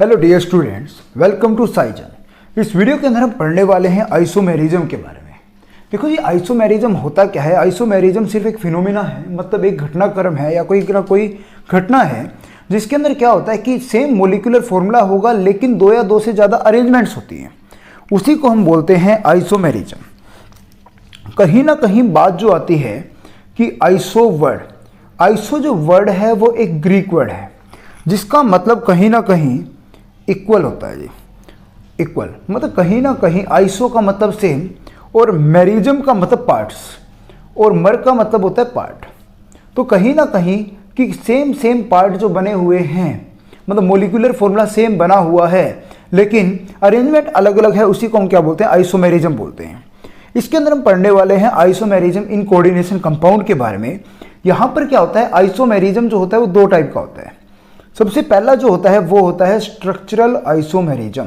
Hello dear students, welcome to साइजन। इस video के अंदर हम पढ़ने वाले हैं आइसोमेरिज्म के बारे में। देखो जी, आइसोमेरिज्म होता क्या है। आइसोमेरिज्म सिर्फ एक फिनोमिना है, मतलब एक घटनाक्रम है या कोई घटना है जिसके अंदर क्या होता है कि सेम मोलिकुलर फॉर्मूला होगा लेकिन दो या दो से ज़्यादा अरेंजमेंट्स होती हैं। उसी को हम बोलते हैं आइसोमेरिज्म। कहीं ना कहीं बात जो आती है कि आइसो जो वर्ड है वो एक ग्रीक वर्ड है जिसका मतलब कहीं ना कहीं इक्वल होता है जी। इक्वल मतलब कहीं ना कहीं आइसो का मतलब सेम और मेरिज्म का मतलब पार्ट्स और मर का मतलब होता है पार्ट। तो कहीं ना कहीं कि सेम पार्ट जो बने हुए हैं, मतलब मोलिकुलर फॉर्मूला सेम बना हुआ है लेकिन अरेंजमेंट अलग अलग है, उसी को हम क्या बोलते हैं, आइसोमेरिज्म बोलते हैं। इसके अंदर हम पढ़ने वाले हैं आइसोमेरिज्म इन कोऑर्डिनेशन कंपाउंड के बारे में। यहाँ पर क्या होता है, आइसोमेरिज्म जो होता है वो दो टाइप का होता है। सबसे पहला जो होता है वो होता है स्ट्रक्चरल आइसोमेरिज्म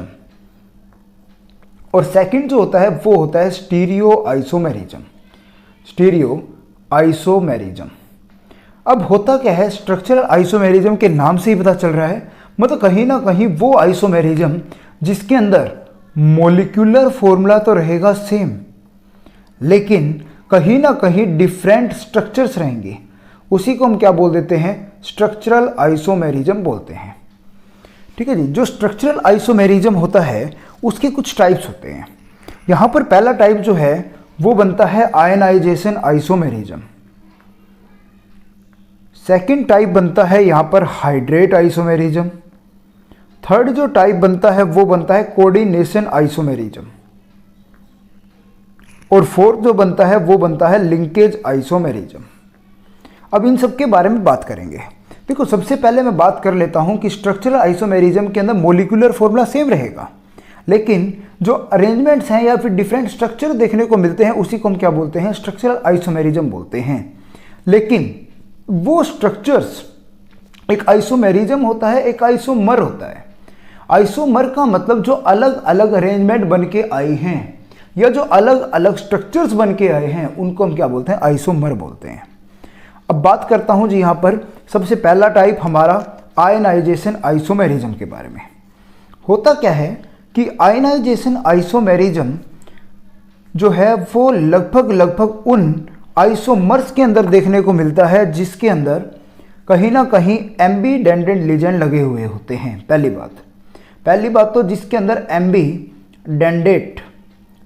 और सेकंड जो होता है वो होता है स्टीरियो आइसोमेरिज्म। अब होता क्या है, स्ट्रक्चरल आइसोमेरिज्म के नाम से ही पता चल रहा है, मतलब कहीं ना कहीं वो आइसोमेरिज्म जिसके अंदर मोलिकुलर फॉर्मूला तो रहेगा सेम लेकिन कहीं ना कहीं डिफरेंट स्ट्रक्चर्स रहेंगे, उसी को हम क्या बोल देते हैं, स्ट्रक्चरल आइसोमेरिज्म बोलते हैं। ठीक है जी। जो स्ट्रक्चरल आइसोमेरिज्म होता है उसके कुछ टाइप्स होते हैं। यहाँ पर पहला टाइप जो है वो बनता है आयनाइजेशन आइसोमेरिज्म। सेकंड टाइप बनता है यहाँ पर हाइड्रेट आइसोमेरिज्म। थर्ड जो टाइप बनता है वो बनता है कोऑर्डिनेशन आइसोमेरिज्म और फोर्थ जो बनता है वो बनता है लिंकेज आइसोमेरिज्म। अब इन सब के बारे में बात करेंगे। देखो, सबसे पहले मैं बात कर लेता हूं कि स्ट्रक्चरल आइसोमेरिज्म के अंदर मोलिकुलर फॉर्मूला सेम रहेगा लेकिन जो अरेंजमेंट्स हैं या फिर डिफरेंट स्ट्रक्चर देखने को मिलते हैं उसी को हम क्या बोलते हैं, स्ट्रक्चरल आइसोमेरिज्म बोलते हैं। लेकिन वो स्ट्रक्चर्स, एक आइसोमेरिज्म होता है, एक आइसोमर होता है। आइसोमर का मतलब जो अलग अलग अरेंजमेंट बन के आए हैं या जो अलग अलग स्ट्रक्चर्स बन के आए हैं उनको हम क्या बोलते हैं, आइसोमर बोलते हैं। अब बात करता हूं जी यहाँ पर सबसे पहला टाइप हमारा आयनाइजेशन आइसोमेरिज्म के बारे में। होता क्या है कि आयनाइजेशन आइसोमेरिज्म जो है वो लगभग उन आइसोमर्स के अंदर देखने को मिलता है जिसके अंदर कहीं ना कहीं एम्बीडेंडेंट लिगेंड लगे हुए होते हैं। पहली बात तो जिसके अंदर एम्बीडेंडेंट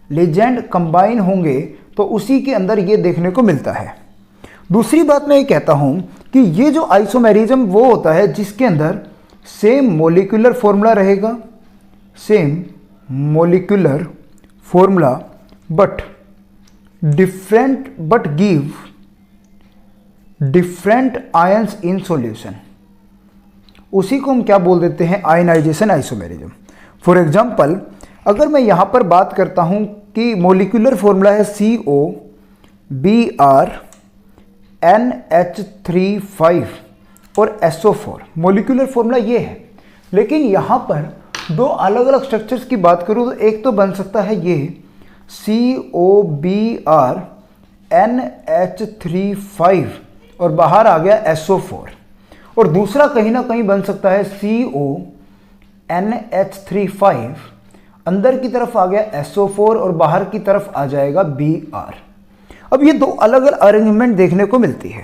लिगेंड कंबाइन होंगे तो उसी के अंदर ये देखने को मिलता है। दूसरी बात मैं ये कहता हूं कि ये जो आइसोमेरिज्म वो होता है जिसके अंदर सेम मोलिकुलर फॉर्मूला रहेगा, same molecular formula but give different ions in solution, उसी को हम क्या बोल देते हैं, आयनाइजेशन आइसोमेरिज्म। फॉर एग्जांपल, अगर मैं यहां पर बात करता हूं कि मोलिकुलर फॉर्मूला है COBr NH3 और SO4, मोलिकुलर फॉर्मूला ये है। लेकिन यहाँ पर दो अलग अलग स्ट्रक्चर्स की बात करूँ तो एक तो बन सकता है ये COBr NH3 और बाहर आ गया SO4, और दूसरा कहीं ना कहीं बन सकता है CONH3 अंदर की तरफ आ गया SO4 और बाहर की तरफ आ जाएगा Br। अब ये दो अलग अलग अरेंजमेंट देखने को मिलती है।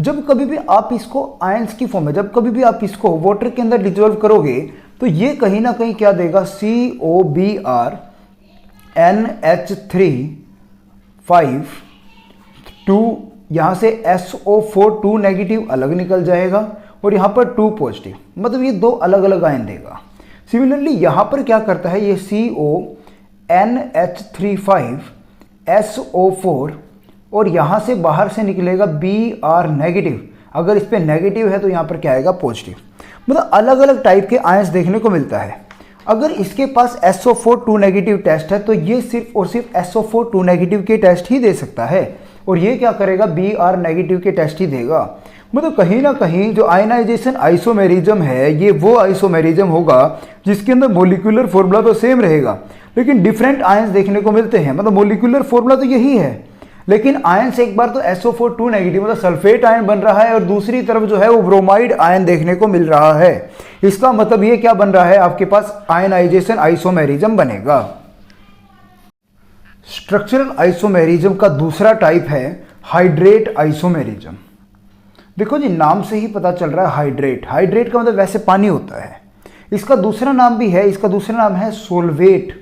जब कभी भी आप इसको आयंस की फॉर्म में, जब कभी भी आप इसको वाटर के अंदर डिसॉल्व करोगे तो ये कहीं ना कहीं क्या देगा, COBr NH3 2, यहाँ से SO4 2 नेगेटिव अलग निकल जाएगा और यहाँ पर 2 पॉजिटिव, मतलब ये दो अलग अलग आयन देगा। सिमिलरली यहाँ पर क्या करता है, ये CONH3 SO4 और यहाँ से बाहर से निकलेगा Br नेगेटिव, अगर इस पे नेगेटिव है तो यहाँ पर क्या आएगा, पॉजिटिव। मतलब अलग अलग टाइप के आयंस देखने को मिलता है। अगर इसके पास SO4 2 नेगेटिव टेस्ट है तो ये सिर्फ और सिर्फ SO4 2 नेगेटिव के टेस्ट ही दे सकता है और ये क्या करेगा, Br नेगेटिव के टेस्ट ही देगा। मतलब कहीं ना कहीं जो आयनाइजेशन आइसोमेरिज्म है ये वो आइसोमेरिज्म होगा जिसके अंदर मोलिकुलर फॉर्मूला तो सेम रहेगा लेकिन डिफरेंट आयंस देखने को मिलते हैं। मतलब मोलिकुलर फॉर्मूला तो यही है लेकिन आयन से एक बार तो SO4 2 नेगेटिव मतलब सल्फेट आयन बन रहा है और दूसरी तरफ जो है वो ब्रोमाइड आयन देखने को मिल रहा है। इसका मतलब ये क्या बन रहा है, आपके पास आयनाइजेशन आइसोमेरिज्म बनेगा। स्ट्रक्चरल आइसोमेरिज्म का दूसरा टाइप है हाइड्रेट आइसोमेरिज्म। देखो जी, नाम से ही पता चल रहा है हाइड्रेट। हाइड्रेट का मतलब वैसे पानी होता है। इसका दूसरा नाम भी है, इसका दूसरा नाम है सोलवेट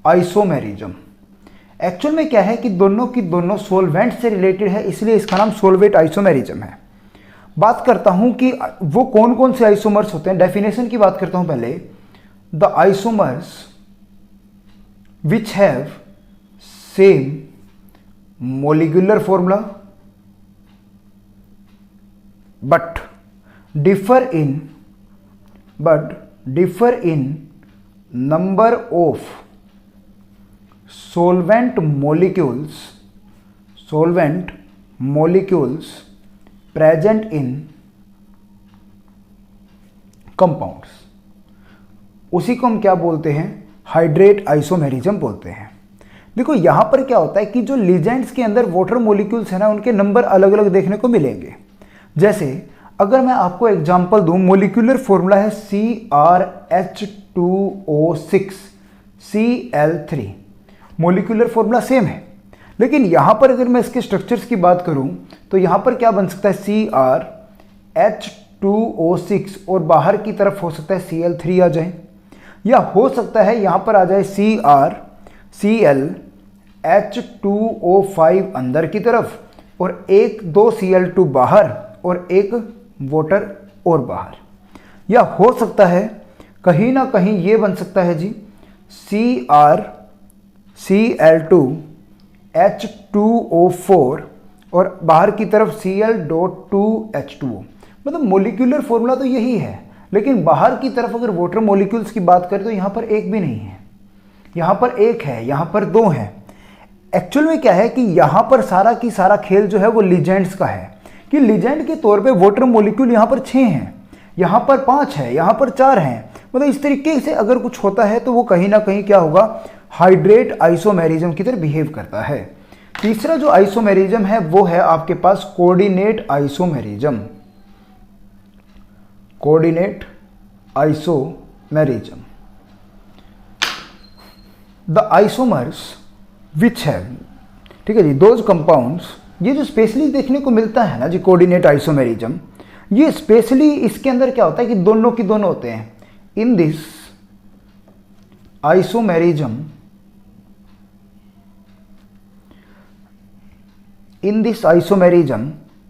आइसोमेरिज्म। एक्चुअल में क्या है कि दोनों की दोनों सोलवेंट से रिलेटेड है, इसलिए इसका नाम सोलवेट आइसोमेरिज्म है। बात करता हूं कि वो कौन कौन से आइसोमर्स होते हैं। डेफिनेशन की बात करता हूं पहले। The isomers which have same molecular formula but differ in number of solvent molecules present in compounds, उसी को हम क्या बोलते हैं, हाइड्रेट आइसोमेरिज्म बोलते हैं। देखो यहां पर क्या होता है कि जो लिजेंड्स के अंदर वाटर मोलिक्यूल्स है ना, उनके नंबर अलग अलग देखने को मिलेंगे। जैसे अगर मैं आपको एग्जांपल दूं, मोलिकुलर फॉर्मूला है CrH2O6 Cl3, molecular formula same है, लेकिन यहां पर अगर मैं इसके स्ट्रक्चर्स की बात करूं तो यहां पर क्या बन सकता है CrH2O6 और बाहर की तरफ हो सकता है Cl3 आ जाए, या हो सकता है यहां पर आ जाए CrClH2O5 अंदर की तरफ और एक दो Cl2 बाहर और एक वाटर और बाहर, या हो सकता है कहीं ना कहीं ये बन सकता है जी CrCl2H2O4 और बाहर की तरफ Cl.2H2O। मतलब मोलिकुलर फॉर्मूला तो यही है, लेकिन बाहर की तरफ अगर वाटर मोलिक्यूल्स की बात करें तो यहाँ पर एक भी नहीं है, यहाँ पर एक है, यहाँ पर दो है। एक्चुअल में क्या है कि यहाँ पर सारा की सारा खेल जो है वो लिजेंड्स का है, कि लिजेंड के तौर पे वाटर मोलिक्यूल यहाँ पर 6 हैं, यहाँ पर 5 है, यहाँ पर 4 हैं। मतलब इस तरीके से अगर कुछ होता है तो वो कहीं ना कहीं क्या होगा, हाइड्रेट आइसोमेरिज्म की तरह बिहेव करता है। तीसरा जो आइसोमेरिज्म है वो है आपके पास coordinate isomerism. Coordinate isomerism, the isomers which have, ठीक है जी, दोज कंपाउंड्स, ये जो स्पेशली देखने को मिलता है ना जी कोऑर्डिनेट आइसोमेरिज्म, ये स्पेशली इसके अंदर क्या होता है कि दोनों की दोनों होते हैं। In this isomerism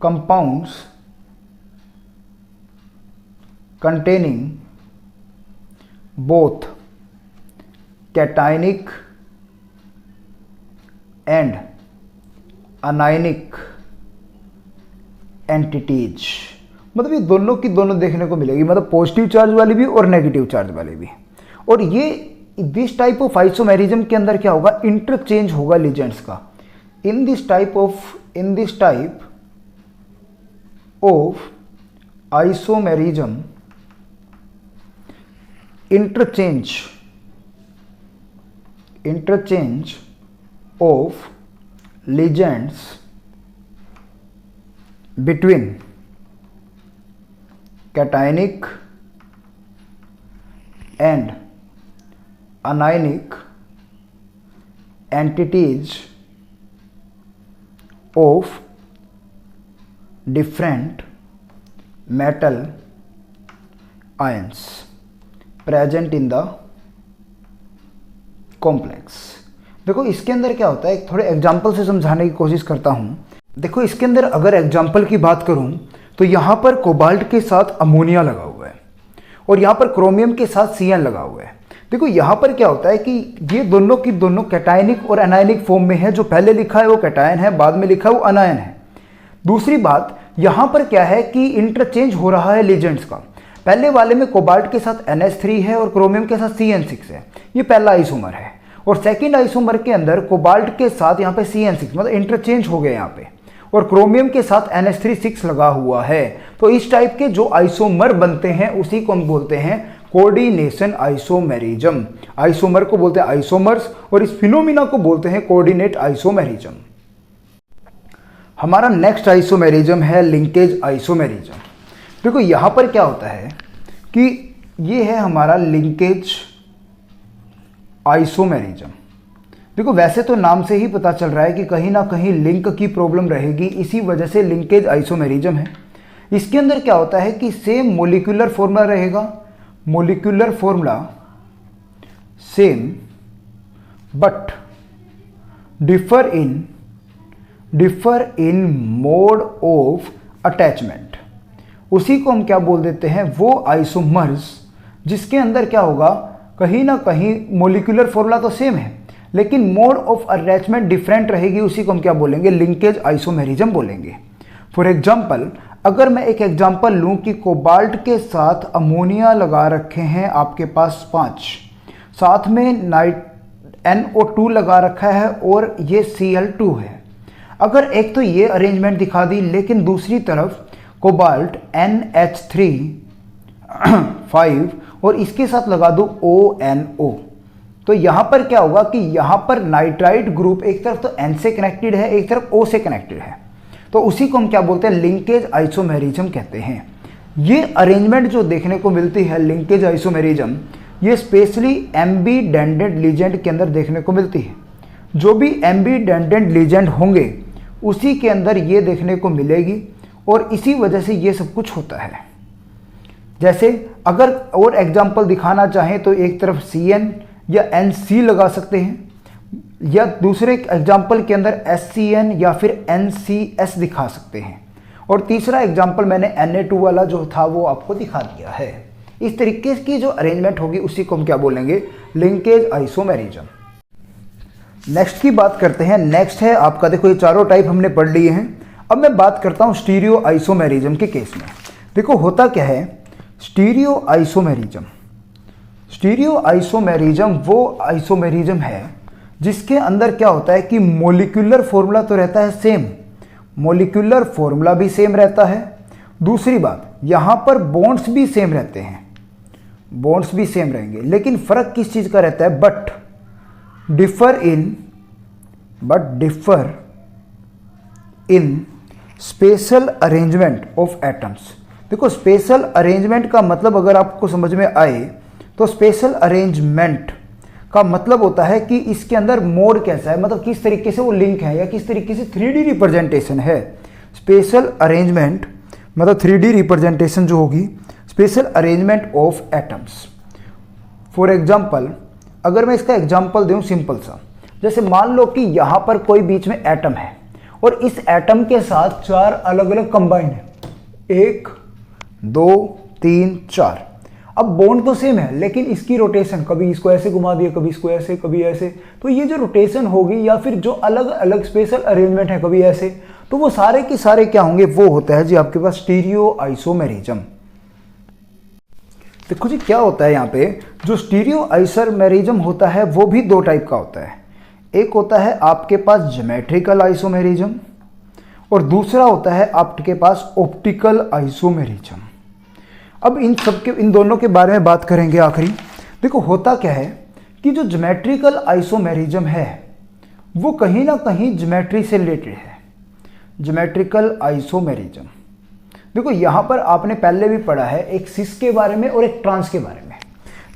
compounds containing both cationic and anionic entities, मतलब ये दोनों की दोनों देखने को मिलेगी, मतलब पॉजिटिव चार्ज वाली भी और नेगेटिव चार्ज वाली भी। और ये दिस टाइप ऑफ आइसोमेरिज्म के अंदर क्या होगा, इंटरचेंज होगा लिजेंड्स का। In this type of isomerism interchange of ligands between cationic and anionic entities of different metal ions present in the complex। देखो इसके अंदर क्या होता है, थोड़े एग्जाम्पल से समझाने की कोशिश करता हूं। देखो इसके अंदर अगर एग्जाम्पल की बात करूं तो यहां पर कोबाल्ट के साथ अमोनिया लगा हुआ है और यहां पर क्रोमियम के साथ Cn लगा हुआ है। देखो यहां पर क्या होता है कि ये दोनों की दोनों कैटायनिक और एनायनिक फॉर्म में है। जो पहले लिखा है वो कैटायन है, बाद में लिखा है वो अनायन है। दूसरी बात यहां पर क्या है कि इंटरचेंज हो रहा है लिजेंड्स का। पहले वाले में कोबाल्ट के साथ NH3 है और क्रोमियम के साथ CN6 है, ये पहला आइसोमर है। और सेकंड आइसोमर के अंदर कोबाल्ट के साथ यहाँ पे CN6, मतलब इंटरचेंज हो गए यहाँ पे, और क्रोमियम के साथ NH3 लगा हुआ है। तो इस टाइप के जो आइसोमर बनते हैं उसी को हम बोलते हैं कोऑर्डिनेशन आइसोमेरिज्म। आइसोमर को बोलते हैं आइसोमर्स और इस फिनोमिना को बोलते हैं कोऑर्डिनेट आइसोमेरिज्म। हमारा नेक्स्ट आइसोमेरिज्म है लिंकेज आइसोमेरिज्म। देखो यहाँ पर क्या होता है कि ये है हमारा लिंकेज आइसोमेरिज्म। देखो वैसे तो नाम से ही पता चल रहा है कि कहीं ना कहीं लिंक की प्रॉब्लम रहेगी, इसी वजह से लिंकेज आइसोमेरिज्म है। इसके अंदर क्या होता है कि सेम मोलिकुलर फॉर्मूला रहेगा, molecular formula same but differ in mode of attachment. उसी को हम क्या बोल देते हैं, वो आइसोमर्स जिसके अंदर क्या होगा, कहीं ना कहीं मोलिकुलर फॉर्मूला तो सेम है लेकिन मोड ऑफ अटैचमेंट डिफरेंट रहेगी, उसी को हम क्या बोलेंगे, लिंकेज आइसोमेरिज्म बोलेंगे। फॉर एग्जांपल, अगर मैं एक एग्जांपल लूं कि कोबाल्ट के साथ अमोनिया लगा रखे हैं आपके पास 5, साथ में NO2 लगा रखा है और ये Cl2 है। अगर एक तो ये अरेंजमेंट दिखा दी लेकिन दूसरी तरफ कोबाल्ट NH3 और इसके साथ लगा दो ONO, तो यहाँ पर क्या होगा कि यहाँ पर नाइट्राइट ग्रुप एक तरफ तो N से कनेक्टेड है, एक तरफ O से कनेक्टेड है, तो उसी को हम क्या बोलते हैं, लिंकेज आइसोमेरिज्म कहते हैं। ये अरेंजमेंट जो देखने को मिलती है लिंकेज आइसोमेरिज्म, ये स्पेशली एम्बीडेंडेंट लीजेंड के अंदर देखने को मिलती है। जो भी एम्बीडेंडेंट लीजेंड होंगे उसी के अंदर ये देखने को मिलेगी और इसी वजह से ये सब कुछ होता है। जैसे अगर और एग्जांपल दिखाना चाहें तो एक तरफ CN या NC लगा सकते हैं, या दूसरे एग्जांपल के अंदर SCN या फिर NCS दिखा सकते हैं, और तीसरा एग्जांपल मैंने Na2 वाला जो था वो आपको दिखा दिया है। इस तरीके की जो अरेंजमेंट होगी उसी को हम क्या बोलेंगे, लिंकेज आइसोमेरिज्म। नेक्स्ट की बात करते हैं। नेक्स्ट है आपका, देखो ये चारों टाइप हमने पढ़ लिए हैं। अब मैं बात करता हूँ स्टीरियो आइसोमेरिज्म के केस में। देखो होता क्या है, स्टीरियो आइसोमेरिज्म वो आइसोमेरिज्म है जिसके अंदर क्या होता है कि मोलिकुलर फॉर्मूला तो रहता है सेम, मोलिकुलर फॉर्मूला भी सेम रहता है। दूसरी बात, यहाँ पर बॉन्ड्स भी सेम रहते हैं, बॉन्ड्स भी सेम रहेंगे, लेकिन फर्क किस चीज़ का रहता है, but differ in special arrangement of atoms. देखो स्पेशल अरेंजमेंट का मतलब अगर आपको समझ में आए तो स्पेशल अरेंजमेंट का मतलब होता है कि इसके अंदर मोड कैसा है, मतलब किस तरीके से वो लिंक है या किस तरीके से 3D रिप्रेजेंटेशन है। स्पेशल अरेंजमेंट मतलब 3D रिप्रेजेंटेशन जो होगी, special arrangement of atoms. For example, अगर मैं इसका एग्जांपल दूं सिंपल सा, जैसे मान लो कि यहाँ पर कोई बीच में एटम है और इस एटम के साथ 4 अलग अलग कंबाइंड है, 1 2 3 4। अब बॉन्ड तो सेम है लेकिन इसकी रोटेशन, कभी इसको ऐसे घुमा दिया, कभी इसको ऐसे, कभी ऐसे, तो ये जो रोटेशन होगी या फिर जो अलग अलग स्पेशल अरेंजमेंट है कभी ऐसे, तो वो सारे के सारे क्या होंगे, वो होता है जी आपके पास स्टीरियो आइसोमेरिज्म। देखो जी क्या होता है यहाँ पे, जो स्टीरियो आइसोमेरिज्म होता है वो भी 2 टाइप का होता है। एक होता है आपके पास ज्योमेट्रिकल आइसोमेरिज्म और दूसरा होता है आपके पास ऑप्टिकल आइसोमेरिज्म। अब इन दोनों के बारे में बात करेंगे आखिरी। देखो होता क्या है कि जो ज्योमेट्रिकल आइसोमेरिज्म है वो कहीं ना कहीं ज्योमेट्री से रिलेटेड है। ज्योमेट्रिकल आइसोमेरिज्म, देखो यहाँ पर आपने पहले भी पढ़ा है एक सिस के बारे में और एक ट्रांस के बारे में।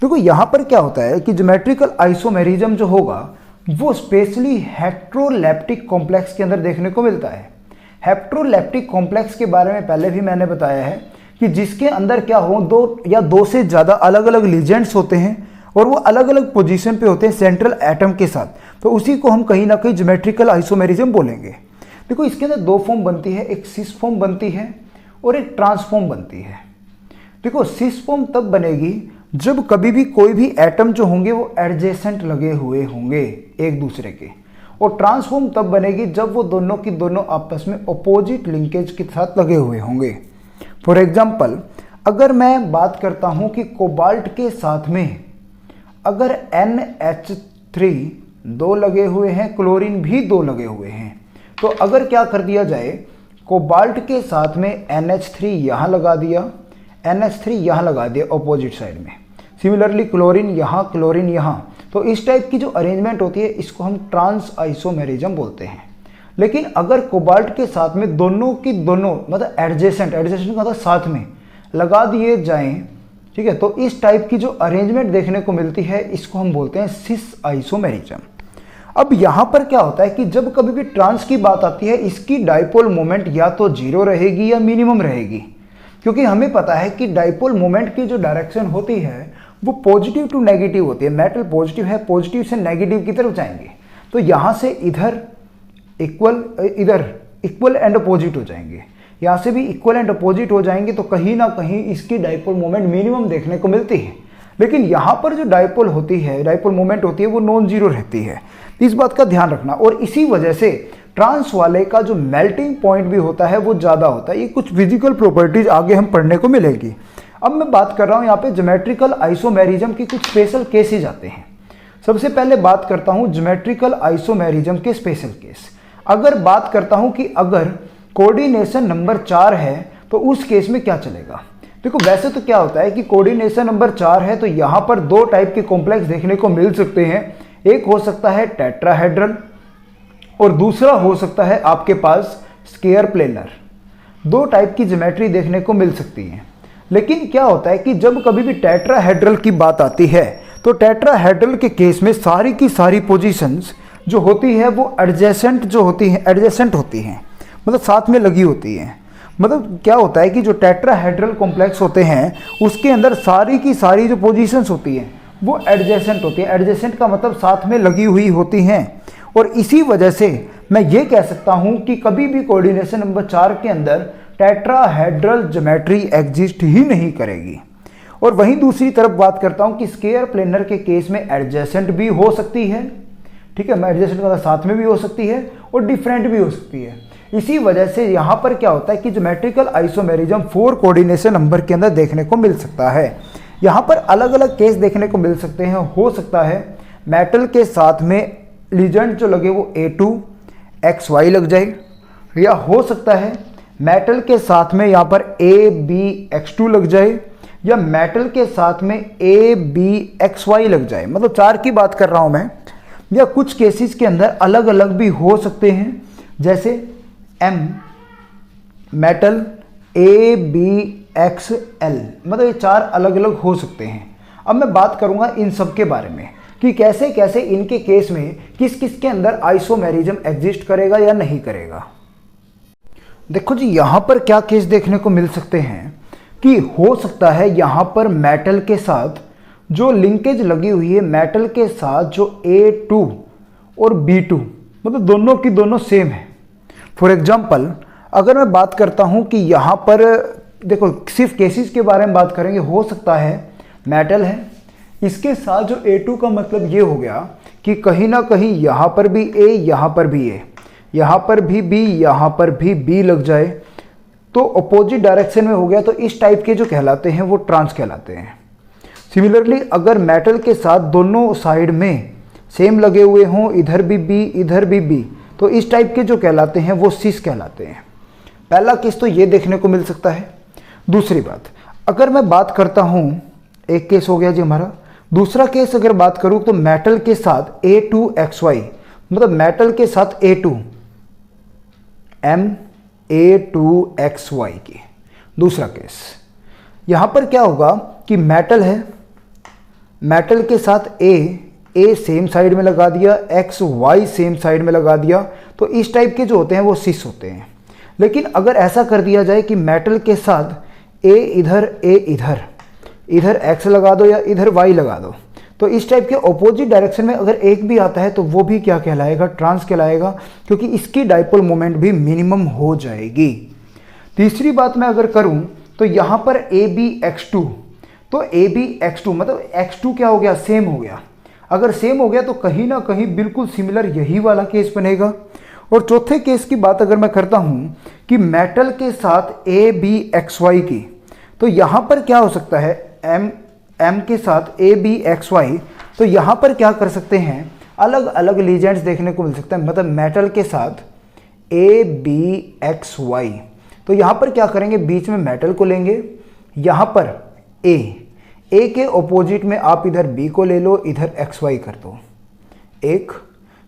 देखो यहाँ पर क्या होता है कि ज्योमेट्रिकल आइसोमेरिज्म जो होगा वो स्पेशली हेट्रोलेप्टिक कॉम्प्लेक्स के अंदर देखने को मिलता है। हेट्रोलेप्टिक कॉम्प्लेक्स के बारे में पहले भी मैंने बताया है कि जिसके अंदर क्या हो, 2 या 2 से ज़्यादा अलग अलग लीजेंड्स होते हैं और वो अलग अलग पोजीशन पे होते हैं सेंट्रल एटम के साथ, तो उसी को हम कहीं ना कहीं ज्योमेट्रिकल आइसोमेरिज्म बोलेंगे। देखो इसके अंदर 2 फॉर्म बनती है, एक सिस फॉर्म बनती है और एक ट्रांसफॉर्म बनती है। देखो सिस फॉर्म तब बनेगी जब कभी भी कोई भी एटम जो होंगे वो एडजेसेंट लगे हुए होंगे एक दूसरे के, और ट्रांसफॉर्म तब बनेगी जब वो दोनों की दोनों आपस में अपोजिट लिंकेज के साथ लगे हुए होंगे। फॉर एग्जाम्पल, अगर मैं बात करता हूं कि कोबाल्ट के साथ में अगर NH3 2 लगे हुए हैं, क्लोरीन भी 2 लगे हुए हैं, तो अगर क्या कर दिया जाए, कोबाल्ट के साथ में NH3 यहाँ लगा दिया, NH3 यहाँ लगा दिया अपोजिट साइड में, सिमिलरली क्लोरीन यहाँ, तो इस टाइप की जो अरेंजमेंट होती है इसको हम ट्रांस आइसोमेरिज्म बोलते हैं। लेकिन अगर कोबाल्ट के साथ में दोनों की दोनों मतलब एडजेसेंट का मतलब साथ में लगा दिए जाएं, ठीक है, तो इस टाइप की जो अरेंजमेंट देखने को मिलती है इसको हम बोलते हैं सिस आइसोमेरिज्म। अब यहाँ पर क्या होता है कि जब कभी भी ट्रांस की बात आती है इसकी डाइपोल मोमेंट या तो जीरो रहेगी या मिनिमम रहेगी, क्योंकि हमें पता है कि डाइपोल मोमेंट की जो डायरेक्शन होती है वो पॉजिटिव टू नेगेटिव होती है। मेटल पॉजिटिव है, पॉजिटिव से नेगेटिव की तरफ जाएंगे, तो यहाँ से इधर इक्वल एंड अपोजिट हो जाएंगे, यहाँ से भी इक्वल एंड अपोजिट हो जाएंगे, तो कहीं ना कहीं इसकी डाइपोल मोमेंट मिनिमम देखने को मिलती है। लेकिन यहाँ पर जो डाइपोल मोमेंट होती है वो नॉन जीरो रहती है, इस बात का ध्यान रखना। और इसी वजह से ट्रांस वाले का जो मेल्टिंग पॉइंट भी होता है वो ज़्यादा होता है। ये कुछ फिजिकल प्रॉपर्टीज आगे हम पढ़ने को मिलेगी। अब मैं बात कर रहा हूँ यहाँ पे ज्योमेट्रिकल आइसोमेरिज्म की कुछ स्पेशल केसेज आते हैं। सबसे पहले बात करता हूँ ज्योमेट्रिकल आइसोमेरिज्म के स्पेशल केस। अगर बात करता हूँ कि अगर कोऑर्डिनेशन नंबर 4 है तो उस केस में क्या चलेगा। देखो वैसे तो क्या होता है कि कोऑर्डिनेशन नंबर 4 है तो यहाँ पर दो टाइप के कॉम्प्लेक्स देखने को मिल सकते हैं। एक हो सकता है टेट्राहेड्रल और दूसरा हो सकता है आपके पास स्क्वायर प्लेनर। दो टाइप की ज्योमेट्री देखने को मिल सकती है। लेकिन क्या होता है कि जब कभी भी टेट्राहेड्रल की बात आती है तो टेट्राहेड्रल के केस में सारी की सारी पोजीशंस जो होती है वो एडजेसेंट होती हैं, मतलब साथ में लगी होती हैं। मतलब क्या होता है कि जो टेट्राहेड्रल कॉम्प्लेक्स होते हैं उसके अंदर सारी की सारी जो पोजीशंस होती हैं वो एडजेसेंट होती हैं। एडजेसेंट का मतलब साथ में लगी हुई होती हैं, और इसी वजह से मैं ये कह सकता हूँ कि कभी भी कोऑर्डिनेशन नंबर 4 के अंदर टेट्राहेड्रल ज्योमेट्री एग्जिस्ट ही नहीं करेगी। और वहीं दूसरी तरफ बात करता हूँ कि स्क्वायर प्लेनर के केस में एडजेसेंट भी हो सकती है, ठीक है, एडजेसेंट का साथ में भी हो सकती है और डिफरेंट भी हो सकती है। इसी वजह से यहाँ पर क्या होता है कि ज्योमेट्रिकल आइसोमेरिज्म 4 कोऑर्डिनेशन नंबर के अंदर देखने को मिल सकता है। यहाँ पर अलग अलग केस देखने को मिल सकते हैं। हो सकता है मेटल के साथ में लीजेंड जो लगे वो A2XY लग जाए, या हो सकता है मेटल के साथ में यहाँ पर ABX2 लग जाए, या मेटल के साथ में ABXY लग जाए। मतलब 4 की बात कर रहा हूँ मैं। या कुछ केसेस के अंदर अलग अलग भी हो सकते हैं, जैसे M मेटल ABXL, मतलब ये 4 अलग अलग हो सकते हैं। अब मैं बात करूंगा इन सब के बारे में कि कैसे कैसे इनके केस में किस किस के अंदर आइसोमेरिज्म एग्जिस्ट करेगा या नहीं करेगा। देखो जी, यहाँ पर क्या केस देखने को मिल सकते हैं कि हो सकता है यहाँ पर मेटल के साथ जो लिंकेज लगी हुई है, मेटल के साथ जो A2 और B2 मतलब दोनों की दोनों सेम है। फॉर एग्जाम्पल अगर मैं बात करता हूँ कि यहाँ पर देखो सिर्फ केसेस के बारे में बात करेंगे, हो सकता है मेटल है, इसके साथ जो A2 का मतलब ये हो गया कि कहीं ना कहीं यहाँ पर भी A, यहाँ पर भी A, यहाँ पर भी B, यहाँ पर भी B लग जाए तो अपोजिट डायरेक्शन में हो गया, तो इस टाइप के जो कहलाते हैं वो ट्रांस कहलाते हैं। सिमिलरली अगर मेटल के साथ दोनों साइड में सेम लगे हुए हों, इधर भी B इधर भी B, तो इस टाइप के जो कहलाते हैं वो सिस कहलाते हैं। पहला केस तो ये देखने को मिल सकता है। दूसरी बात अगर मैं बात करता हूँ, एक केस हो गया जी हमारा। दूसरा केस अगर बात करूँ तो मेटल के साथ A2XY, मतलब मेटल के साथ A2 M A2XY की दूसरा केस। यहाँ पर क्या होगा कि मेटल है, मेटल के साथ A सेम साइड में लगा दिया, XY सेम साइड में लगा दिया, तो इस टाइप के जो होते हैं वो सिस होते हैं। लेकिन अगर ऐसा कर दिया जाए कि मेटल के साथ A इधर इधर X लगा दो या इधर Y लगा दो, तो इस टाइप के ऑपोजिट डायरेक्शन में अगर एक भी आता है तो वो भी क्या कहलाएगा, ट्रांस कहलाएगा, क्योंकि इसकी डाइपोल मोमेंट भी मिनिमम हो जाएगी। तीसरी बात मैं अगर करूं तो यहाँ पर ABX2, तो ABX2 मतलब X2 क्या हो गया, सेम हो गया। अगर सेम हो गया तो कहीं ना कहीं बिल्कुल सिमिलर यही वाला केस बनेगा। और चौथे केस की बात अगर मैं करता हूँ कि मेटल के साथ ABXY की, तो यहाँ पर क्या हो सकता है, M के साथ ABXY, तो यहाँ पर क्या कर सकते हैं, अलग अलग लीजेंड्स देखने को मिल सकता है। मतलब मेटल के साथ ABXY, तो यहाँ पर क्या करेंगे, बीच में मेटल को लेंगे, यहाँ पर A के ऑपोजिट में आप इधर B को ले लो, इधर XY कर दो। एक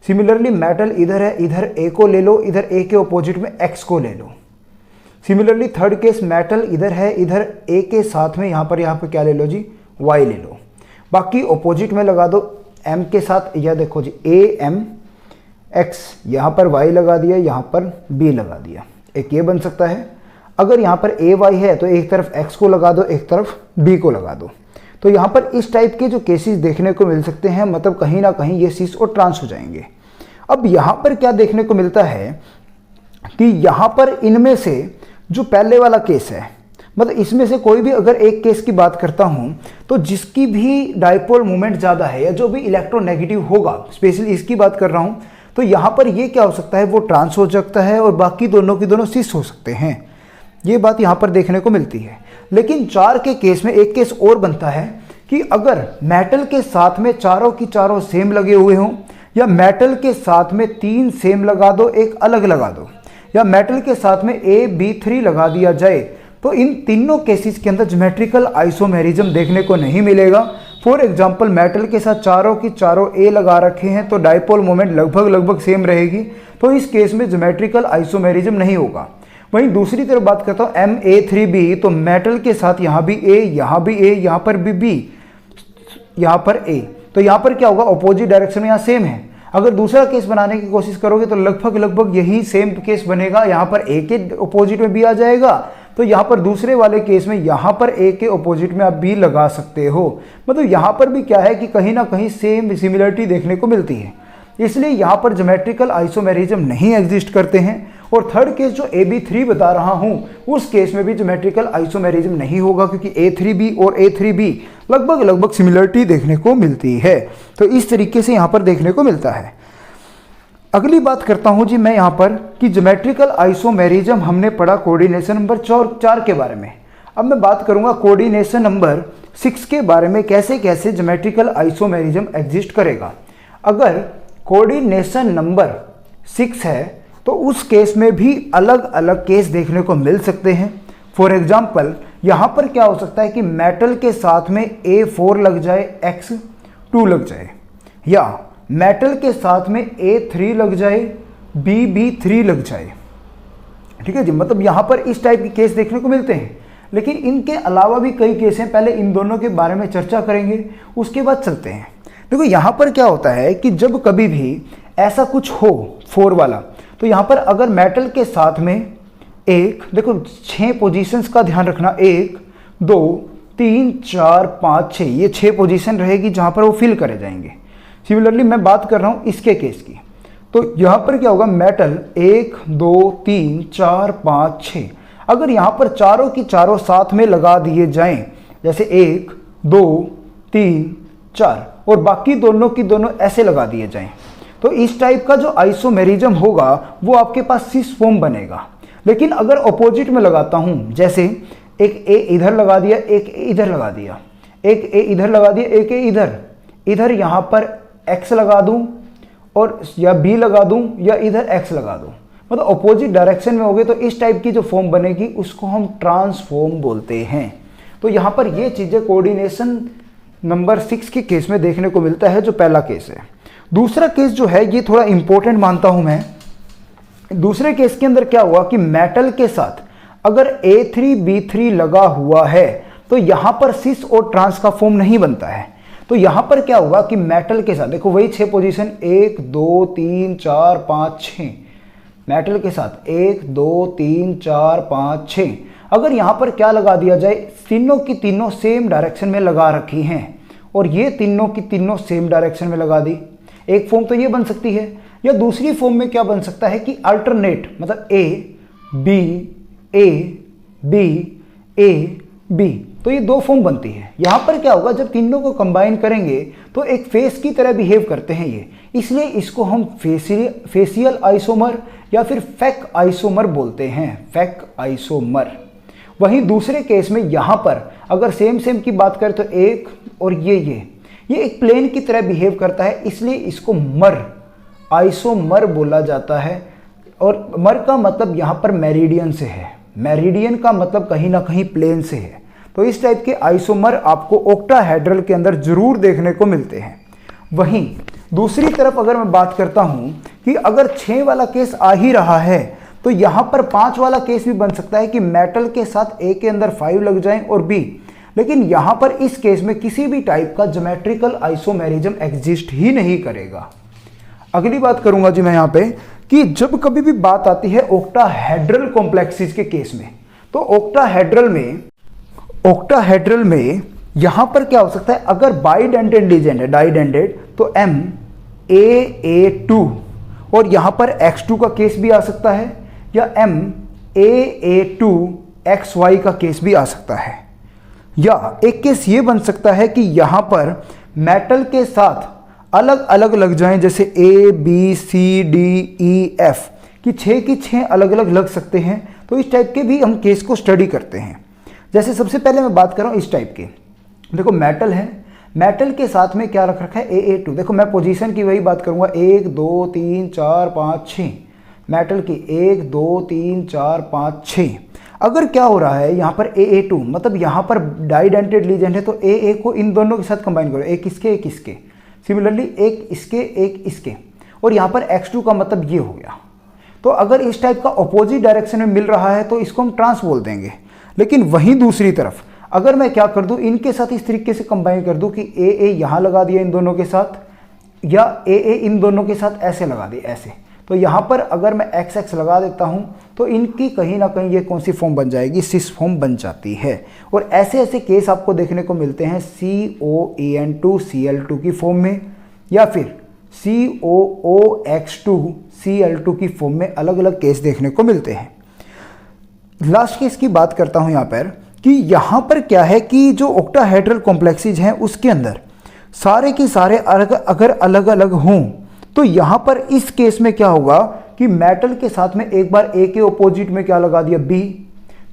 सिमिलरली मेटल इधर है, इधर ए को ले लो, इधर ए के ऑपोजिट में एक्स को ले लो। सिमिलरली थर्ड केस मेटल इधर है, इधर ए के साथ में यहाँ पर क्या ले लो जी, वाई ले लो। बाकी ऑपोजिट में लगा दो एम के साथ, यह देखो जी ए एम एक्स, यहाँ पर वाई लगा दिया, यहाँ पर बी लगा दिया। एक ये बन सकता है। अगर यहाँ पर ए वाई है तो एक तरफ एक्स को लगा दो, एक तरफ बी को लगा दो। तो यहाँ पर इस टाइप के जो केसेस देखने को मिल सकते हैं, मतलब कहीं ना कहीं ये सिस और ट्रांस हो जाएंगे। अब यहाँ पर क्या देखने को मिलता है कि यहाँ पर इनमें से जो पहले वाला केस है, मतलब इसमें से कोई भी अगर एक केस की बात करता हूँ तो जिसकी भी डाइपोल मोमेंट ज़्यादा है या जो भी इलेक्ट्रोनेगेटिव होगा, स्पेशली इसकी बात कर रहा हूँ, तो यहाँ पर ये क्या हो सकता है, वो ट्रांस हो सकता है और बाकी दोनों की दोनों सिस हो सकते हैं। ये बात यहाँ पर देखने को मिलती है। लेकिन 4 के केस में एक केस और बनता है कि अगर मेटल के साथ में चारों की चारों सेम लगे हुए हों, या मेटल के साथ में 3 सेम लगा दो, एक अलग लगा दो, या मेटल के साथ में AB3 लगा दिया जाए, तो इन तीनों केसेस के अंदर ज्योमेट्रिकल आइसोमेरिज्म देखने को नहीं मिलेगा। फॉर एग्जांपल मेटल के साथ चारों की चारों ए लगा रखे हैं तो डाइपोल मोमेंट लगभग सेम रहेगी, तो इस केस में ज्योमेट्रिकल आइसोमेरिज्म नहीं होगा। वहीं दूसरी तरफ बात करता हूँ MA3B, तो मेटल के साथ यहाँ भी ए, यहाँ भी ए, यहाँ पर भी बी, यहाँ पर ए, तो यहाँ पर क्या होगा, ऑपोजिट डायरेक्शन में यहाँ सेम है। अगर दूसरा केस बनाने की कोशिश करोगे तो लगभग यही सेम केस बनेगा। यहाँ पर ए के ऑपोजिट में बी आ जाएगा, तो यहाँ पर दूसरे वाले केस में यहाँ पर ए के ऑपोजिट में आप बी लगा सकते हो। मतलब यहाँ पर भी क्या है कि कहीं ना कहीं सेम सिमिलरिटी देखने को मिलती है, इसलिए यहाँ पर ज्योमेट्रिकल आइसोमेरिज्म नहीं एग्जिस्ट करते हैं। और थर्ड केस जो AB3 बता रहा हूँ, उस केस में भी ज्योमेट्रिकल आइसोमेरिज्म नहीं होगा, क्योंकि A3B और A3B लगभग सिमिलरिटी देखने को मिलती है। तो इस तरीके से यहाँ पर देखने को मिलता है। अगली बात करता हूँ जी मैं यहाँ पर कि ज्योमेट्रिकल आइसोमेरिज्म हमने पढ़ा कोऑर्डिनेशन नंबर 4 के बारे में। अब मैं बात करूँगा कोऑर्डिनेशन नंबर 6 के बारे में, कैसे कैसे ज्योमेट्रिकल आइसोमेरिज्म एग्जिस्ट करेगा। अगर कोऑर्डिनेशन नंबर 6 है तो उस केस में भी अलग अलग केस देखने को मिल सकते हैं। फॉर एग्जाम्पल यहाँ पर क्या हो सकता है कि मेटल के साथ में A4 लग जाए, X2 लग जाए, या मेटल के साथ में A3 लग जाए, BB3 लग जाए। ठीक है जी, मतलब यहाँ पर इस टाइप के केस देखने को मिलते हैं। लेकिन इनके अलावा भी कई केस हैं, पहले इन दोनों के बारे में चर्चा करेंगे, उसके बाद चलते हैं। देखो यहाँ पर क्या होता है कि जब कभी भी ऐसा कुछ हो 4 वाला, तो यहाँ पर अगर मेटल के साथ में एक, देखो 6 पोजीशंस का ध्यान रखना, 1 2 3 4 5 6, ये 6 पोजीशन रहेगी जहाँ पर वो फिल करे जाएंगे। सिमिलरली मैं बात कर रहा हूँ इसके केस की, तो यहाँ पर क्या होगा, मेटल 1 2 3 4 5 6, अगर यहाँ पर चारों की चारों साथ में लगा दिए जाएं, जैसे 1 2 3 4, और बाकी दोनों की दोनों ऐसे लगा दिए जाएं, तो इस टाइप का जो आइसोमेरिज्म होगा वो आपके पास सिस फॉर्म बनेगा। लेकिन अगर ऑपोजिट में लगाता हूँ, जैसे एक ए इधर लगा दिया, एक ए इधर लगा दिया, एक ए इधर लगा दिया, एक ए इधर यहाँ पर एक्स लगा दूँ और या बी लगा दूँ, या इधर एक्स लगा दूँ, मतलब ऑपोजिट डायरेक्शन में हो गए, तो इस टाइप की जो फॉर्म बनेगी उसको हम ट्रांसफॉर्म बोलते हैं। तो यहाँ पर ये चीज़ें कोऑर्डिनेशन नंबर 6 के केस में देखने को मिलता है, जो पहला केस है। दूसरा केस जो है ये थोड़ा इंपॉर्टेंट मानता हूं मैं। दूसरे केस के अंदर क्या हुआ कि मेटल के साथ अगर A3B3 लगा हुआ है तो यहां पर सिस और ट्रांस का फॉर्म नहीं बनता है। तो यहां पर क्या हुआ कि मेटल के साथ देखो वही 6 पोजीशन 1 2 3 4 5 6, मेटल के साथ 1 2 3 4 5 6, अगर यहां पर क्या लगा दिया जाए, तीनों की तीनों सेम डायरेक्शन में लगा रखी हैं और ये तीनों की तीनों सेम डायरेक्शन में लगा दी, एक फॉर्म तो ये बन सकती है। या दूसरी फॉर्म में क्या बन सकता है कि अल्टरनेट, मतलब A B A B A B, तो ये 2 फॉर्म बनती है। यहाँ पर क्या होगा, जब तीनों को कंबाइन करेंगे तो एक फेस की तरह बिहेव करते हैं ये, इसलिए इसको हम फेसियल आइसोमर या फिर फैक आइसोमर बोलते हैं, फैक आइसोमर। वहीं दूसरे केस में यहाँ पर अगर सेम की बात करें तो एक और ये एक प्लेन की तरह बिहेव करता है, इसलिए इसको मर आइसोमर बोला जाता है। और मर का मतलब यहाँ पर मेरिडियन से है, मेरिडियन का मतलब कहीं ना कहीं प्लेन से है। तो इस टाइप के आइसोमर आपको ऑक्टाहेड्रल के अंदर जरूर देखने को मिलते हैं। वहीं दूसरी तरफ अगर मैं बात करता हूं कि अगर 6 वाला केस आ ही रहा है तो यहां पर 5 वाला केस भी बन सकता है कि मेटल के साथ ए के अंदर 5 लग जाएं और बी, लेकिन यहां पर इस केस में किसी भी टाइप का ज्योमेट्रिकल आइसोमेरिज्म एग्जिस्ट ही नहीं करेगा। अगली बात करूंगा जी मैं यहां पे कि जब कभी भी बात आती है ऑक्टाहेड्रल कॉम्प्लेक्सेस के केस में, तो ऑक्टाहेड्रल में यहां पर क्या हो सकता है, अगर बाइडेंटेड लीजेंड है, डाइडेंटेड, तो MAA2 और यहां पर X2 का केस भी आ सकता है, या MAA2XY का केस भी आ सकता है, या एक केस ये बन सकता है कि यहां पर मेटल के साथ अलग अलग लग जाएं, जैसे ABCDEF कि 6 की 6 अलग अलग लग सकते हैं। तो इस टाइप के भी हम केस को स्टडी करते हैं। जैसे सबसे पहले मैं बात कर रहा हूं इस टाइप की, देखो मेटल है, मेटल के साथ में क्या रख रखा है, AA2। देखो मैं पोजीशन की वही बात करूंगा, 1 2 3 4 5 6, मेटल की 1 2 3 4 5 6। अगर क्या हो रहा है यहाँ पर AA2, मतलब यहाँ पर डाइडेंटेड लीजेंड है, तो AA को इन दोनों के साथ कंबाइन करो, एक इसके एक इसके, सिमिलरली एक इसके एक इसके, और यहाँ पर X2 का मतलब ये हो गया। तो अगर इस टाइप का अपोजिट डायरेक्शन में मिल रहा है तो इसको हम ट्रांस बोल देंगे। लेकिन वहीं दूसरी तरफ अगर मैं क्या कर दूं, इनके साथ इस तरीके से कंबाइन कर दूं कि AA यहाँ लगा दिया इन दोनों के साथ, या AA इन दोनों के साथ ऐसे लगा दिया ऐसे, तो यहाँ पर अगर मैं XX लगा देता हूँ तो इनकी कहीं ना कहीं ये कौन सी फॉर्म बन जाएगी, सिस फॉर्म बन जाती है। और ऐसे ऐसे केस आपको देखने को मिलते हैं COEN2Cl2 की फॉर्म में, या फिर COOX2Cl2 की फॉर्म में अलग अलग केस देखने को मिलते हैं। लास्ट केस की बात करता हूँ यहाँ पर कि यहाँ पर क्या है कि जो ऑक्टाहेड्रल कॉम्प्लेक्सेस हैं उसके अंदर सारे के सारे अगर अलग अलग हों, तो यहाँ पर इस केस में क्या होगा कि मेटल के साथ में एक बार A के ऑपोजिट में क्या लगा दिया B,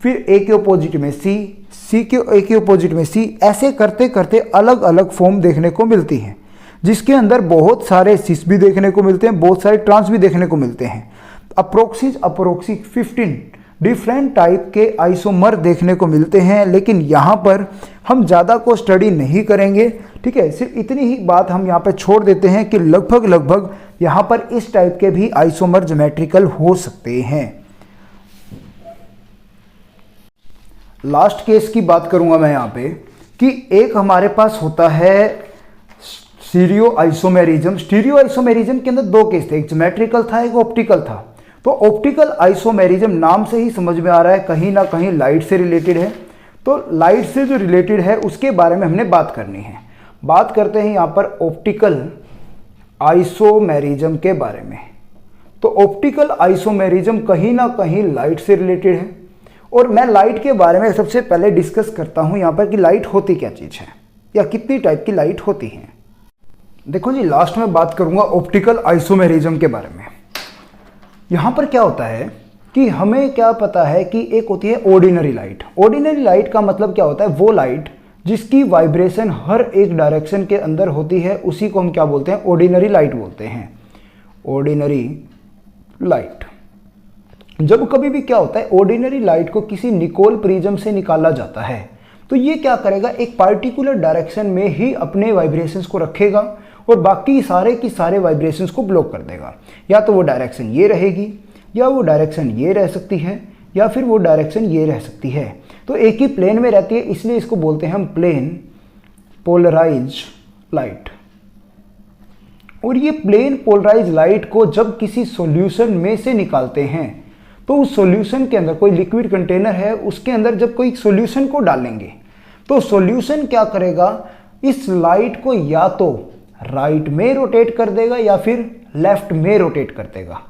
फिर A के ऑपोजिट में C के A के ऑपोजिट में C, ऐसे करते करते अलग अलग फॉर्म देखने को मिलती हैं, जिसके अंदर बहुत सारे सिस भी देखने को मिलते हैं, बहुत सारे ट्रांस भी देखने को मिलते हैं। अप्रोक्सी 15 डिफरेंट टाइप के आइसोमर देखने को मिलते हैं, लेकिन यहाँ पर हम ज़्यादा को स्टडी नहीं करेंगे, ठीक है। सिर्फ इतनी ही बात हम यहाँ पे छोड़ देते हैं कि लगभग यहाँ पर इस टाइप के भी आइसोमर ज्योमेट्रिकल हो सकते हैं। लास्ट केस की बात करूंगा मैं यहाँ पे कि एक हमारे पास होता है स्टीरियो आइसोमेरिज्म। स्टीरियो आइसोमेरिज्म के अंदर दो केस थे, एक ज्योमेट्रिकल था, एक ऑप्टिकल था। तो ऑप्टिकल आइसोमेरिज्म नाम से ही समझ में आ रहा है कहीं ना कहीं लाइट से रिलेटेड है। तो लाइट से जो रिलेटेड है उसके बारे में हमने बात करनी है। बात करते हैं यहाँ पर ऑप्टिकल आइसोमेरिज्म के बारे में। तो ऑप्टिकल आइसोमेरिज्म कहीं ना कहीं लाइट से रिलेटेड है, और मैं लाइट के बारे में सबसे पहले डिस्कस करता हूँ यहाँ पर कि लाइट होती क्या चीज़ है या कितनी टाइप की लाइट होती है। देखो जी, लास्ट में बात करूँगा ऑप्टिकल आइसोमेरिज्म के बारे में। यहाँ पर क्या होता है कि हमें क्या पता है कि एक होती है ऑर्डिनरी लाइट। ऑर्डिनरी लाइट का मतलब क्या होता है, वो लाइट जिसकी वाइब्रेशन हर एक डायरेक्शन के अंदर होती है, उसी को हम क्या बोलते हैं, ऑर्डिनरी लाइट बोलते हैं। Ordinary light. जब कभी भी क्या होता है, ऑर्डिनरी लाइट को किसी निकोल प्रिज्म से निकाला जाता है, तो ये क्या करेगा, एक पार्टिकुलर डायरेक्शन में ही अपने वाइब्रेशंस को रखेगा और बाकी सारे की सारे वाइब्रेशंस को ब्लॉक कर देगा। या तो वो डायरेक्शन ये रहेगी, या वो डायरेक्शन ये रह सकती है, या फिर वो डायरेक्शन ये रह सकती है। तो एक ही प्लेन में रहती है, इसलिए इसको बोलते हैं हम प्लेन पोलराइज लाइट। और ये प्लेन पोलराइज लाइट को जब किसी सॉल्यूशन में से निकालते हैं, तो उस सॉल्यूशन के अंदर कोई लिक्विड कंटेनर है, उसके अंदर जब कोई सॉल्यूशन को डालेंगे तो सॉल्यूशन क्या करेगा, इस लाइट को या तो राइट में रोटेट कर देगा या फिर लेफ्ट में रोटेट कर देगा।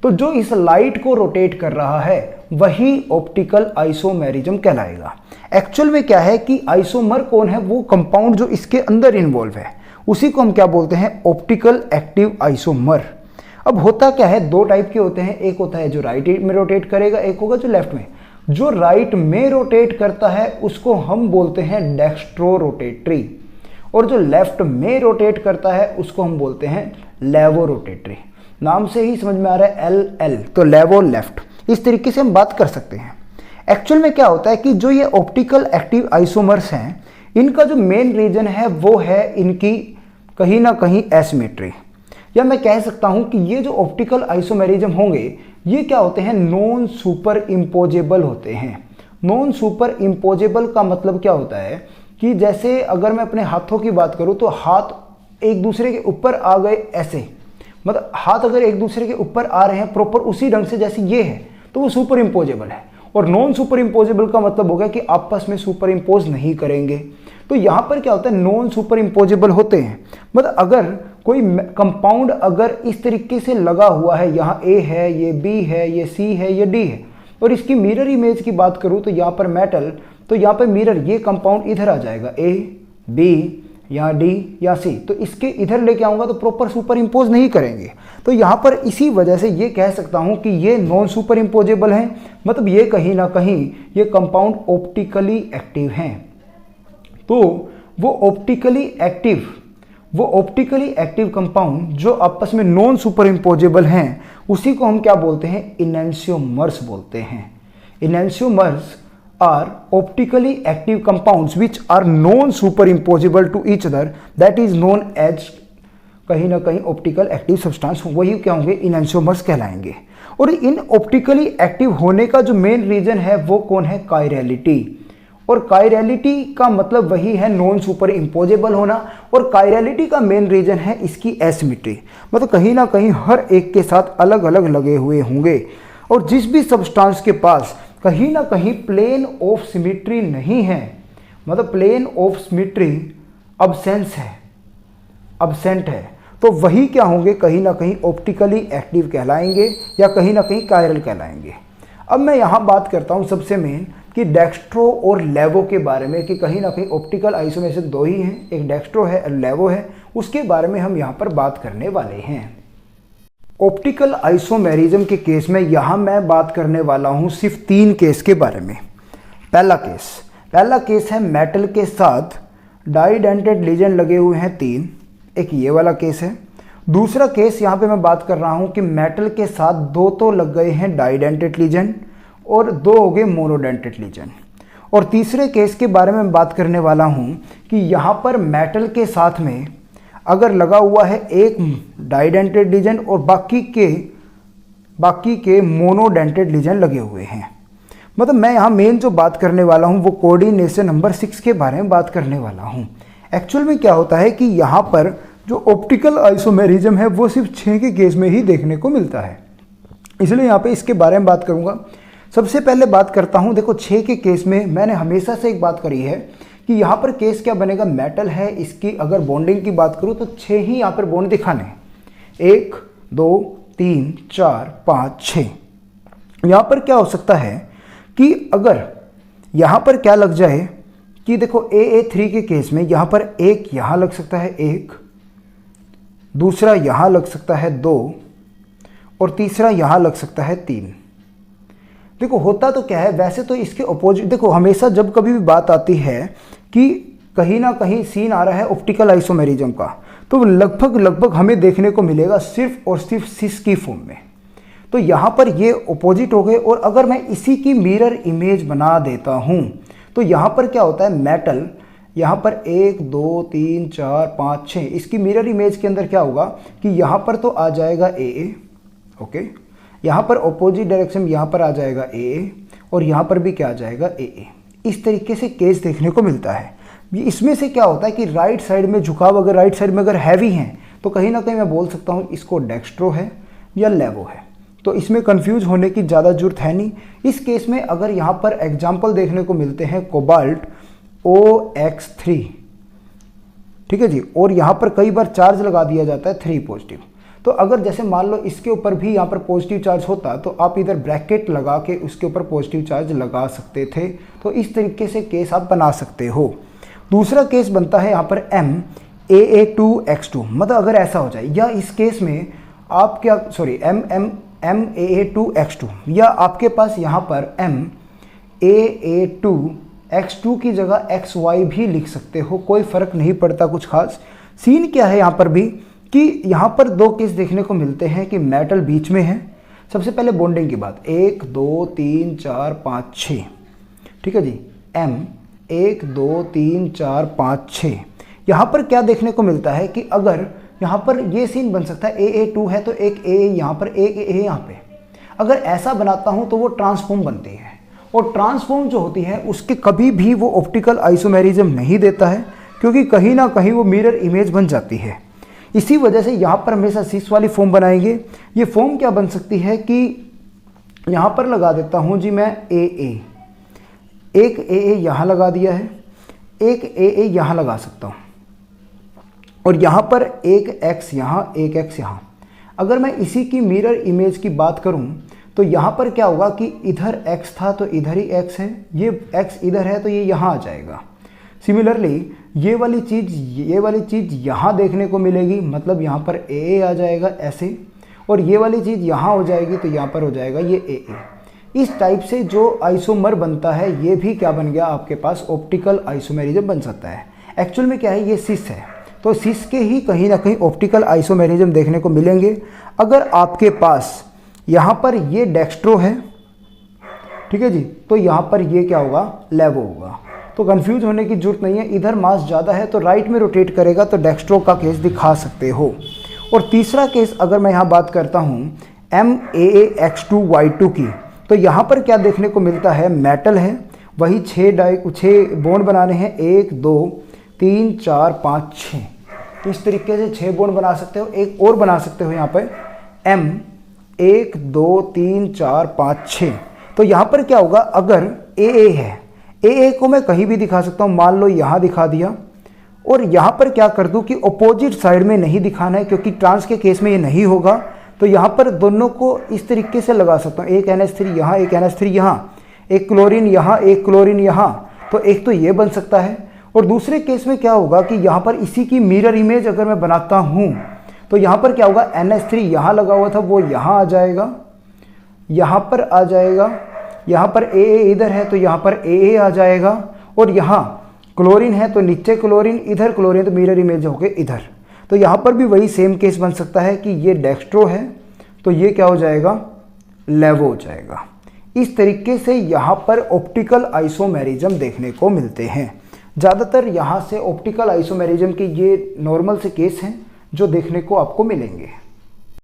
तो जो इस लाइट को रोटेट कर रहा है वही ऑप्टिकल आइसोमेरिज्म कहलाएगा। एक्चुअल में क्या है कि आइसोमर कौन है, वो कंपाउंड जो इसके अंदर इन्वॉल्व है, उसी को हम क्या बोलते हैं, ऑप्टिकल एक्टिव आइसोमर। अब होता क्या है, दो टाइप के होते हैं, एक होता है जो राइट में रोटेट करेगा, एक होगा जो लेफ्ट में। जो राइट में रोटेट करता है उसको हम बोलते हैं डेक्स्ट्रो रोटेटरी, और जो लेफ्ट में रोटेट करता है उसको हम बोलते हैं लेवो रोटेटरी। नाम से ही समझ में आ रहा है LL, तो लेवो लेफ्ट। इस तरीके से हम बात कर सकते हैं। एक्चुअल में क्या होता है कि जो ये ऑप्टिकल एक्टिव आइसोमर्स हैं, इनका जो मेन रीजन है वो है इनकी कहीं ना कहीं एसिमेट्री। या मैं कह सकता हूं कि ये जो ऑप्टिकल आइसोमेरिज्म होंगे ये क्या होते हैं, नॉन सुपर इम्पोजेबल होते हैं। नॉन सुपर इम्पोजेबल का मतलब क्या होता है कि जैसे अगर मैं अपने हाथों की बात करूं तो हाथ एक दूसरे के ऊपर आ गए ऐसे, मतलब हाथ अगर एक दूसरे के ऊपर आ रहे हैं प्रॉपर उसी ढंग से जैसे ये है तो वो सुपर इम्पोजेबल है। और नॉन सुपर इम्पोजेबल का मतलब हो गया कि आपस में सुपर इम्पोज नहीं करेंगे। तो यहाँ पर क्या होता है, नॉन सुपर इम्पोजेबल होते हैं, मतलब अगर कोई कंपाउंड अगर इस तरीके से लगा हुआ है, यहाँ ए है, ये बी है, ये सी है, ये डी है, और इसकी मिरर इमेज की बात करूँ तो यहाँ पर मेटल, तो यहाँ पर मिरर ये कंपाउंड इधर आ जाएगा, ए बी या डी या सी, तो इसके इधर लेके आऊँगा तो प्रॉपर सुपर इम्पोज नहीं करेंगे। तो यहाँ पर इसी वजह से ये कह सकता हूँ कि ये नॉन सुपर इम्पोजेबल हैं, मतलब ये कहीं ना कहीं ये कंपाउंड ऑप्टिकली एक्टिव हैं। तो वो ऑप्टिकली एक्टिव कंपाउंड जो आपस में नॉन सुपर इम्पोजेबल हैं उसी को हम क्या बोलते हैं, इनैंशियोमर्स बोलते हैं। इनैंशियोमर्स are optically active compounds which are non superimposable to each other, that is known as कहीं ना कहीं ऑप्टिकल एक्टिव सब्सटेंस, वही क्या होंगे, इनैंशियोमर्स कहलाएंगे। और इन ऑप्टिकली एक्टिव होने का जो मेन रीजन है वो कौन है, कायरलिटी। और कायरलिटी का मतलब वही है नॉन सुपर इम्पोजेबल होना, और कायरलिटी का मेन रीजन है इसकी एसिमेट्री, मतलब कहीं ना कहीं हर एक के साथ अलग अलग लगे हुए होंगे। और जिस भी सब्सटेंस के पास कहीं ना कहीं प्लेन ऑफ सिमेट्री नहीं है, मतलब प्लेन ऑफ सिमेट्री अब्सेंट है, तो वही क्या होंगे, कहीं ना कहीं ऑप्टिकली एक्टिव कहलाएंगे या कहीं ना कहीं कायरल कहलाएंगे। अब मैं यहाँ बात करता हूँ सबसे मेन कि डेक्स्ट्रो और लेवो के बारे में, कि कहीं ना कहीं ऑप्टिकल आइसोमेरिज्म दो ही हैं, एक डेक्स्ट्रो है और लेवो है, उसके बारे में हम यहाँ पर बात करने वाले हैं। ऑप्टिकल आइसोमेरिज्म के केस में यहाँ मैं बात करने वाला हूँ सिर्फ 3 केस के बारे में। पहला केस है मेटल के साथ डाइडेंटेड लीजन लगे हुए हैं 3, एक ये वाला केस है। दूसरा केस यहाँ पे मैं बात कर रहा हूँ कि मेटल के साथ 2 तो लग गए हैं डाइडेंटेड लीजन और 2 हो गए मोनोडेंटेड लीजन। और तीसरे केस के बारे में बात करने वाला हूँ कि यहाँ पर मेटल के साथ में अगर लगा हुआ है एक डाइडेंटेड लीजन और बाकी के मोनोडेंटेड लीजन लगे हुए हैं। मतलब मैं यहाँ मेन जो बात करने वाला हूँ वो कोऑर्डिनेशन नंबर 6 के बारे में बात करने वाला हूँ। एक्चुअल में क्या होता है कि यहाँ पर जो ऑप्टिकल आइसोमेरिज्म है वो सिर्फ 6 के केस में ही देखने को मिलता है, इसलिए यहाँ पे इसके बारे में बात करूँगा। सबसे पहले बात करता हूँ, देखो 6 के केस में मैंने हमेशा से एक बात करी है कि यहाँ पर केस क्या बनेगा, मेटल है, इसकी अगर बॉन्डिंग की बात करूँ तो 6 ही यहाँ पर बॉन्ड दिखाने, 1 2 3 4 5 6। यहाँ पर क्या हो सकता है कि अगर यहाँ पर क्या लग जाए कि देखो AA3 के केस में यहाँ पर एक यहाँ लग सकता है 1, दूसरा यहाँ लग सकता है 2 और तीसरा यहाँ लग सकता है 3। देखो होता तो क्या है, वैसे तो इसके अपोजिट, देखो हमेशा जब कभी भी बात आती है कि कहीं ना कहीं सीन आ रहा है ऑप्टिकल आइसोमेरिज्म का, तो लगभग हमें देखने को मिलेगा सिर्फ और सिर्फ सिस की फॉर्म में। तो यहाँ पर ये अपोजिट हो गए। और अगर मैं इसी की मिरर इमेज बना देता हूँ तो यहाँ पर क्या होता है, मेटल यहाँ पर 1 2 3 4 5 6, इसकी मिरर इमेज के अंदर क्या होगा कि यहाँ पर तो आ जाएगा AA, ओके, यहाँ पर ऑपोजिट डायरेक्शन यहाँ पर आ जाएगा AA और यहाँ पर भी क्या आ जाएगा AA। इस तरीके से केस देखने को मिलता है। इसमें से क्या होता है कि राइट साइड में झुकाव, अगर राइट साइड में अगर हैवी हैं तो कहीं ना कहीं मैं बोल सकता हूँ इसको डेक्स्ट्रो है या लेवो है, तो इसमें कंफ्यूज होने की ज़्यादा जरूरत है नहीं। इस केस में अगर यहाँ पर एग्जाम्पल देखने को मिलते हैं कोबाल्ट OX3, ठीक है जी, और यहाँ पर कई बार चार्ज लगा दिया जाता है 3 पॉजिटिव। तो अगर जैसे मान लो इसके ऊपर भी यहाँ पर पॉजिटिव चार्ज होता तो आप इधर ब्रैकेट लगा के उसके ऊपर पॉजिटिव चार्ज लगा सकते थे। तो इस तरीके से केस आप बना सकते हो। दूसरा केस बनता है यहाँ पर MAA2X2, मतलब अगर ऐसा हो जाए, या इस केस में आप क्या MAA2X2, या आपके पास यहाँ पर MAA2X2 की जगह XY भी लिख सकते हो, कोई फ़र्क नहीं पड़ता कुछ खास। सीन क्या है यहाँ पर भी कि यहाँ पर 2 केस देखने को मिलते हैं कि मेटल बीच में है। सबसे पहले बॉन्डिंग की बात, 1 2 3 4 5 6, ठीक है जी, M 1 2 3 4 5 6। यहाँ पर क्या देखने को मिलता है कि अगर यहाँ पर ये सीन बन सकता है AA2 है तो एक AA यहाँ पर, एक AA यहाँ पे। अगर ऐसा बनाता हूँ तो वो ट्रांसफॉर्म बनती है, और ट्रांसफॉर्म जो होती है उसके कभी भी वो ऑप्टिकल आइसोमेरिज्म नहीं देता है, क्योंकि कहीं ना कहीं वो मिरर इमेज बन जाती है। इसी वजह से यहाँ पर हमेशा सिस वाली फॉर्म बनाएंगे। ये फॉर्म क्या बन सकती है कि यहाँ पर लगा देता हूँ जी मैं AA, एक AA यहाँ लगा दिया है, एक AA यहाँ लगा सकता हूँ, और यहाँ पर एक X यहाँ, एक X यहाँ। अगर मैं इसी की मिरर इमेज की बात करूँ तो यहाँ पर क्या होगा कि इधर X था तो इधर ही X है, ये X इधर है तो ये यहाँ आ जाएगा। सिमिलरली ये वाली चीज़ यहाँ देखने को मिलेगी, मतलब यहाँ पर AA आ जाएगा ऐसे, और ये वाली चीज़ यहाँ हो जाएगी तो यहाँ पर हो जाएगा ये AA। इस टाइप से जो आइसोमर बनता है ये भी क्या बन गया आपके पास ऑप्टिकल आइसोमेरिज्म बन सकता है। एक्चुअल में क्या है, ये सिस है, तो सिस के ही कहीं ना कहीं ऑप्टिकल आइसोमेरिज्म देखने को मिलेंगे। अगर आपके पास यहाँ पर ये डेक्स्ट्रो है, ठीक है जी, तो यहाँ पर ये क्या होगा, लेवो होगा। तो कंफ्यूज होने की जरूरत नहीं है, इधर मास ज़्यादा है तो राइट में रोटेट करेगा तो डेक्स्ट्रो का केस दिखा सकते हो। और तीसरा केस अगर मैं यहाँ बात करता हूँ MAAX2Y2 की, तो यहाँ पर क्या देखने को मिलता है, मेटल है, वही 6 बॉन्ड बनाने हैं, 1 2 3 4 5 6, इस तरीके से 6 बॉन्ड बना सकते हो। एक और बना सकते हो यहाँ पर M 1 2 3 4 5 6। तो यहाँ पर क्या होगा, अगर AA है, AA को मैं कहीं भी दिखा सकता हूँ, मान लो यहाँ दिखा दिया, और यहाँ पर क्या कर दूँ कि अपोजिट साइड में नहीं दिखाना है, क्योंकि ट्रांस के केस में ये नहीं होगा। तो यहाँ पर दोनों को इस तरीके से लगा सकता हूँ, एक NH3 यहाँ, एक NH3 यहाँ, एक क्लोरीन यहाँ, एक क्लोरीन यहाँ, तो एक तो ये बन सकता है। और दूसरे केस में क्या होगा कि यहाँ पर इसी की मिरर इमेज अगर मैं बनाता हूँ तो यहाँ पर क्या होगा, NH3 यहाँ लगा हुआ था वो यहाँ आ जाएगा, यहाँ पर आ जाएगा, यहाँ पर AA इधर है तो यहाँ पर AA आ जाएगा, और यहाँ क्लोरीन है तो नीचे क्लोरीन, इधर क्लोरीन, तो मिरर इमेज हो गए इधर। तो यहाँ पर भी वही सेम केस बन सकता है कि ये डेक्स्ट्रो है तो ये क्या हो जाएगा, लेवो हो जाएगा। इस तरीके से यहाँ पर ऑप्टिकल आइसोमेरिज्म देखने को मिलते हैं। ज़्यादातर यहाँ से ऑप्टिकल आइसोमेरिज्म के ये नॉर्मल से केस हैं जो देखने को आपको मिलेंगे।